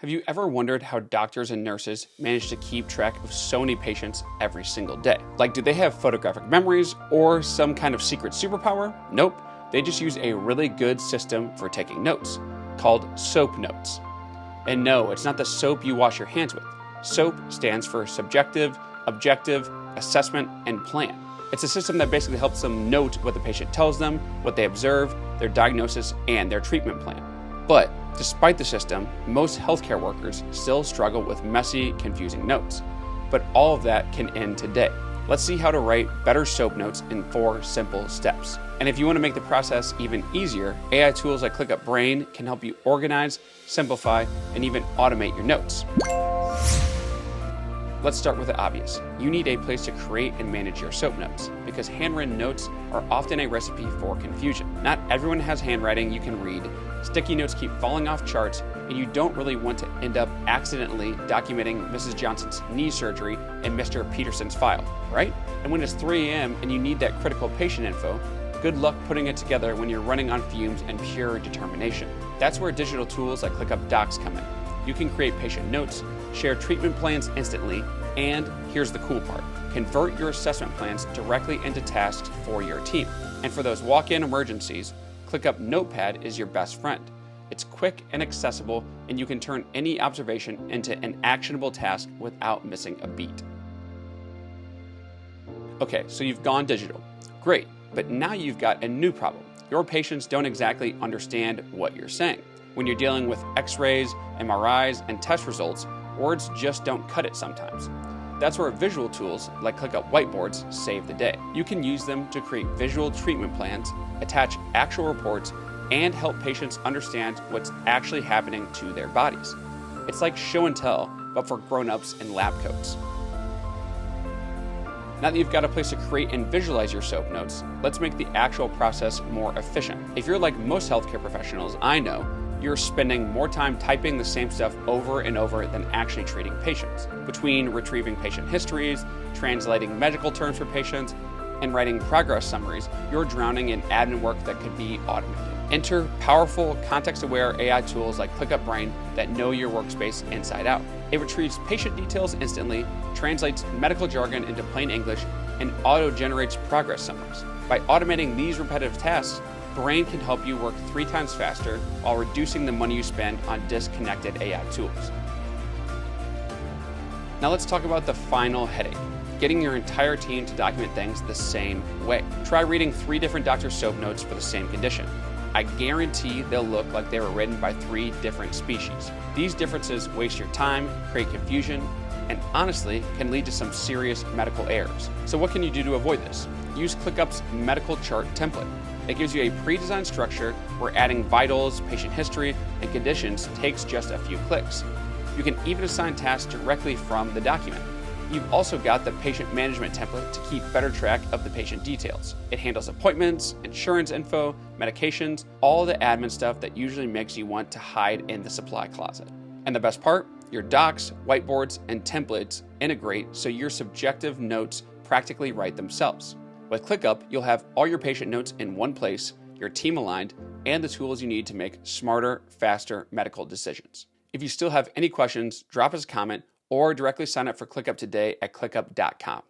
Have you ever wondered how doctors and nurses manage to keep track of so many patients every single day? Like, do they have photographic memories or some kind of secret superpower? Nope, they just use a really good system for taking notes called soapnotes. And no, it's not the soap you wash your hands with. SOAP stands for subjective, objective, assessment, and plan. It's a system that basically helps them note what the patient tells them, what they observe, their diagnosis, and their treatment plan. But despite the system, most healthcare workers still struggle with messy, confusing notes. But all of that can end today. Let's see how to write better soap notes in 4 simple steps. And if you want to make the process even easier, AI tools like ClickUp Brain can help you organize, simplify, and even automate your notes. Let's start with the obvious. You need a place to create and manage your soap notes, because handwritten notes are often a recipe for confusion. Not everyone has handwriting you can read, sticky notes keep falling off charts, and you don't really want to end up accidentally documenting Mrs. Johnson's knee surgery in Mr. Peterson's file, right? And when it's 3 a.m. and you need that critical patient info, good luck putting it together when you're running on fumes and pure determination. That's where digital tools like ClickUp Docs come in. You can create patient notes, share treatment plans instantly, and here's the cool part, convert your assessment plans directly into tasks for your team. And for those walk-in emergencies, ClickUp Notepad is your best friend. It's quick and accessible, and you can turn any observation into an actionable task without missing a beat. Okay, so you've gone digital. Great, but now you've got a new problem. Your patients don't exactly understand what you're saying. When you're dealing with x-rays, MRIs, and test results, words just don't cut it sometimes. That's where visual tools like ClickUp Whiteboards save the day. You can use them to create visual treatment plans, attach actual reports, and help patients understand what's actually happening to their bodies. It's like show and tell, but for grown-ups in lab coats. Now that you've got a place to create and visualize your soap notes, let's make the actual process more efficient. If you're like most healthcare professionals I know, you're spending more time typing the same stuff over and over than actually treating patients. Between retrieving patient histories, translating medical terms for patients, and writing progress summaries, you're drowning in admin work that could be automated. Enter powerful, context-aware AI tools like ClickUp Brain that know your workspace inside out. It retrieves patient details instantly, translates medical jargon into plain English, and auto-generates progress summaries. By automating these repetitive tasks, Brain can help you work 3 times faster while reducing the money you spend on disconnected AI tools. Now let's talk about the final headache, getting your entire team to document things the same way. Try reading 3 different doctor's soap notes for the same condition. I guarantee they'll look like they were written by 3 different species. These differences waste your time, create confusion, and honestly can lead to some serious medical errors. So what can you do to avoid this? Use ClickUp's medical chart template. It gives you a pre-designed structure where adding vitals, patient history, and conditions takes just a few clicks. You can even assign tasks directly from the document. You've also got the patient management template to keep better track of the patient details. It handles appointments, insurance info, medications, all the admin stuff that usually makes you want to hide in the supply closet. And the best part? Your docs, whiteboards, and templates integrate so your subjective notes practically write themselves. With ClickUp, you'll have all your patient notes in one place, your team aligned, and the tools you need to make smarter, faster medical decisions. If you still have any questions, drop us a comment or directly sign up for ClickUp today at clickup.com.